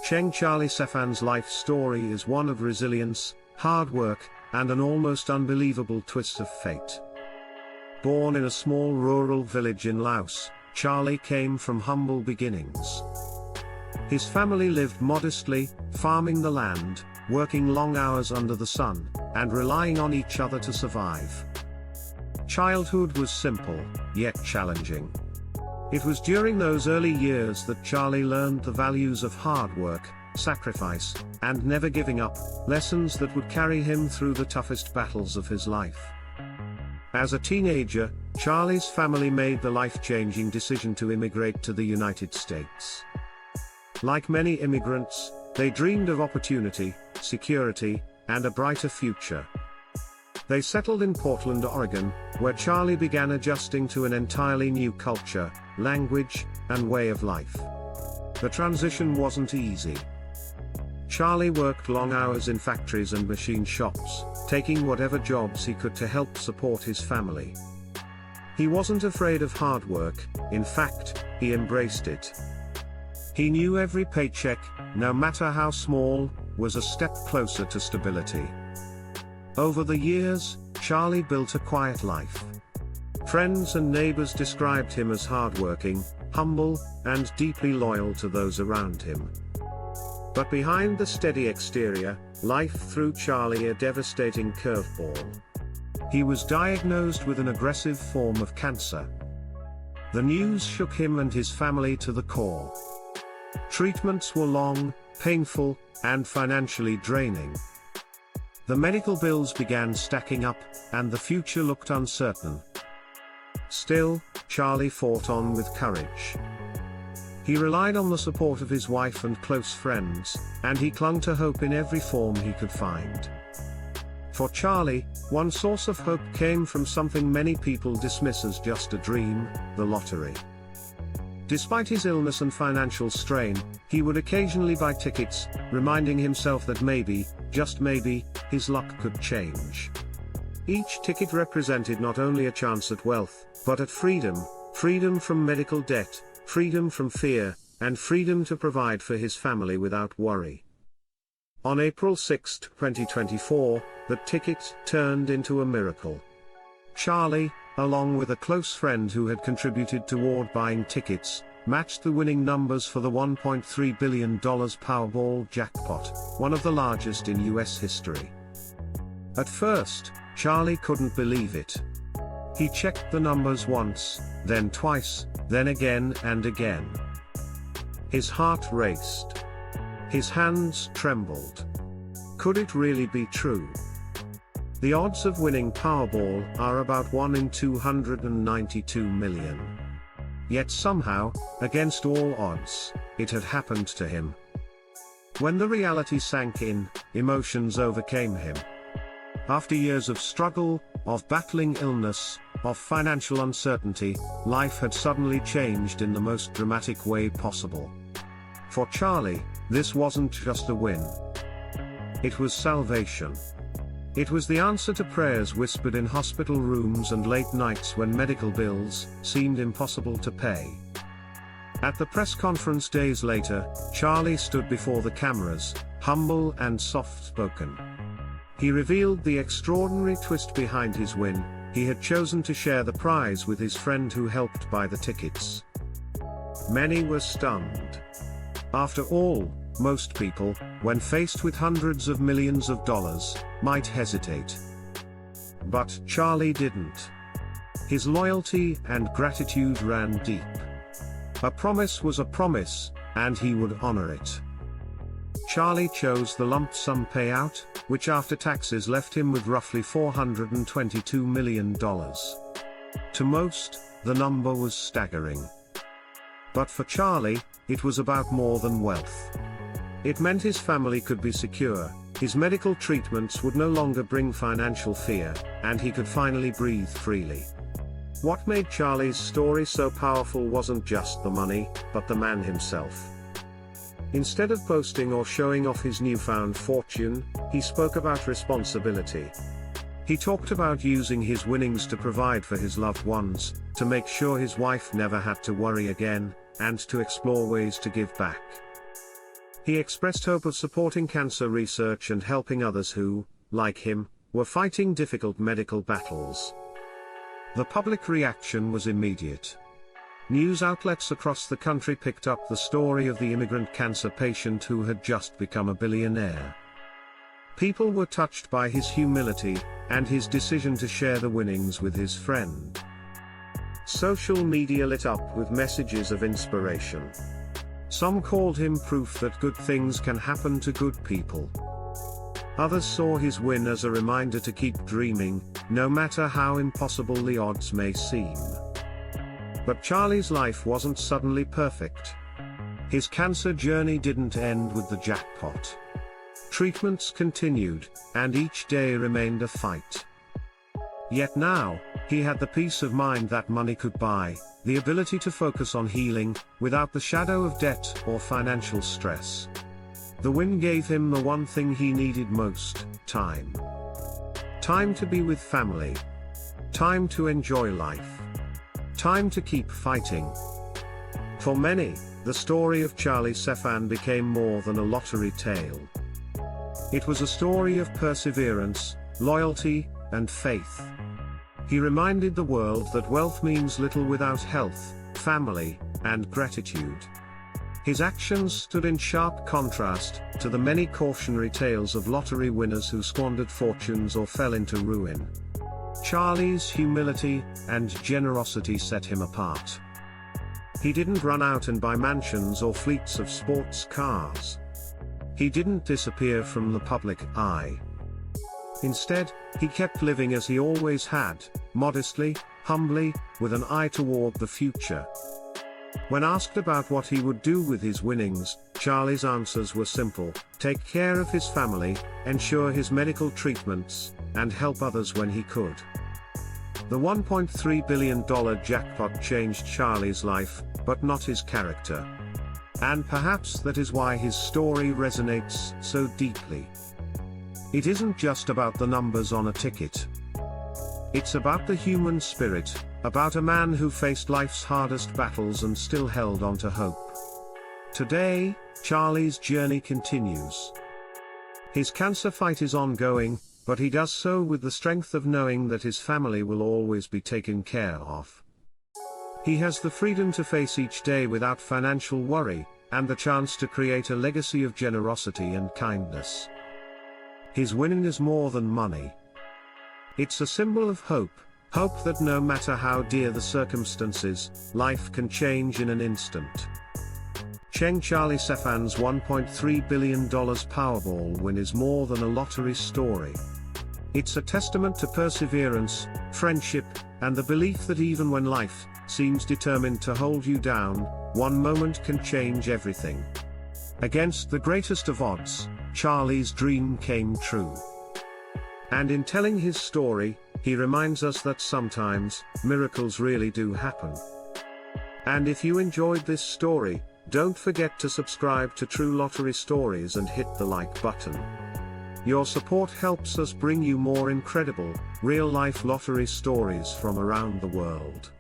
Cheng Charlie Saephan's life story is one of resilience, hard work, and an almost unbelievable twist of fate. Born in a small rural village in Laos, Charlie came from humble beginnings. His family lived modestly, farming the land, working long hours under the sun, and relying on each other to survive. Childhood was simple, yet challenging. It was during those early years that Charlie learned the values of hard work, sacrifice, and never giving up, lessons that would carry him through the toughest battles of his life. As a teenager, Charlie's family made the life-changing decision to immigrate to the United States. Like many immigrants, they dreamed of opportunity, security, and a brighter future. They settled in Portland, Oregon, where Charlie began adjusting to an entirely new culture, language, and way of life. The transition wasn't easy. Charlie worked long hours in factories and machine shops, taking whatever jobs he could to help support his family. He wasn't afraid of hard work, in fact, he embraced it. He knew every paycheck, no matter how small, was a step closer to stability. Over the years, Charlie built a quiet life. Friends and neighbors described him as hardworking, humble, and deeply loyal to those around him. But behind the steady exterior, life threw Charlie a devastating curveball. He was diagnosed with an aggressive form of cancer. The news shook him and his family to the core. Treatments were long, painful, and financially draining. The medical bills began stacking up, and the future looked uncertain. Still, Charlie fought on with courage. He relied on the support of his wife and close friends, and he clung to hope in every form he could find. For Charlie, one source of hope came from something many people dismiss as just a dream: the lottery. Despite his illness and financial strain, he would occasionally buy tickets, reminding himself that maybe, just maybe, his luck could change. Each ticket represented not only a chance at wealth, but at freedom: freedom from medical debt, freedom from fear, and freedom to provide for his family without worry. On April 6, 2024, the ticket turned into a miracle. Charlie, along with a close friend who had contributed toward buying tickets, matched the winning numbers for the $1.3 billion Powerball jackpot, one of the largest in US history. At first, Charlie couldn't believe it. He checked the numbers once, then twice, then again and again. His heart raced. His hands trembled. Could it really be true? The odds of winning Powerball are about 1 in 292 million. Yet somehow, against all odds, it had happened to him. When the reality sank in, emotions overcame him. After years of struggle, of battling illness, of financial uncertainty, life had suddenly changed in the most dramatic way possible. For Charlie, this wasn't just a win. It was salvation. It was the answer to prayers whispered in hospital rooms and late nights when medical bills seemed impossible to pay. At the press conference days later, Charlie stood before the cameras, humble and soft-spoken. He revealed the extraordinary twist behind his win: he had chosen to share the prize with his friend who helped buy the tickets. Many were stunned. After all, most people, when faced with hundreds of millions of dollars, might hesitate. But Charlie didn't. His loyalty and gratitude ran deep. A promise was a promise, and he would honor it. Charlie chose the lump sum payout, which after taxes left him with roughly $422 million. To most, the number was staggering. But for Charlie, it was about more than wealth. It meant his family could be secure, his medical treatments would no longer bring financial fear, and he could finally breathe freely. What made Charlie's story so powerful wasn't just the money, but the man himself. Instead of boasting or showing off his newfound fortune, he spoke about responsibility. He talked about using his winnings to provide for his loved ones, to make sure his wife never had to worry again, and to explore ways to give back. He expressed hope of supporting cancer research and helping others who, like him, were fighting difficult medical battles. The public reaction was immediate. News outlets across the country picked up the story of the immigrant cancer patient who had just become a billionaire. People were touched by his humility, and his decision to share the winnings with his friend. Social media lit up with messages of inspiration. Some called him proof that good things can happen to good people. Others saw his win as a reminder to keep dreaming, no matter how impossible the odds may seem. But Charlie's life wasn't suddenly perfect. His cancer journey didn't end with the jackpot. Treatments continued, and each day remained a fight. Yet now, he had the peace of mind that money could buy, the ability to focus on healing, without the shadow of debt or financial stress. The win gave him the one thing he needed most: time. Time to be with family. Time to enjoy life. Time to keep fighting. For many, the story of Charlie Saephan became more than a lottery tale. It was a story of perseverance, loyalty, and faith. He reminded the world that wealth means little without health, family, and gratitude. His actions stood in sharp contrast to the many cautionary tales of lottery winners who squandered fortunes or fell into ruin. Charlie's humility and generosity set him apart. He didn't run out and buy mansions or fleets of sports cars. He didn't disappear from the public eye. Instead, he kept living as he always had, modestly, humbly, with an eye toward the future. When asked about what he would do with his winnings, Charlie's answers were simple: take care of his family, ensure his medical treatments, and help others when he could. The $1.3 billion jackpot changed Charlie's life, but not his character. And perhaps that is why his story resonates so deeply. It isn't just about the numbers on a ticket. It's about the human spirit, about a man who faced life's hardest battles and still held on to hope. Today, Charlie's journey continues. His cancer fight is ongoing, but he does so with the strength of knowing that his family will always be taken care of. He has the freedom to face each day without financial worry, and the chance to create a legacy of generosity and kindness. His winning is more than money. It's a symbol of hope, hope that no matter how dear the circumstances, life can change in an instant. Cheng Charlie Saephan's $1.3 billion Powerball win is more than a lottery story. It's a testament to perseverance, friendship, and the belief that even when life seems determined to hold you down, one moment can change everything. Against the greatest of odds, Charlie's dream came true. And in telling his story, he reminds us that sometimes, miracles really do happen. And if you enjoyed this story, don't forget to subscribe to True Lottery Stories and hit the like button. Your support helps us bring you more incredible, real-life lottery stories from around the world.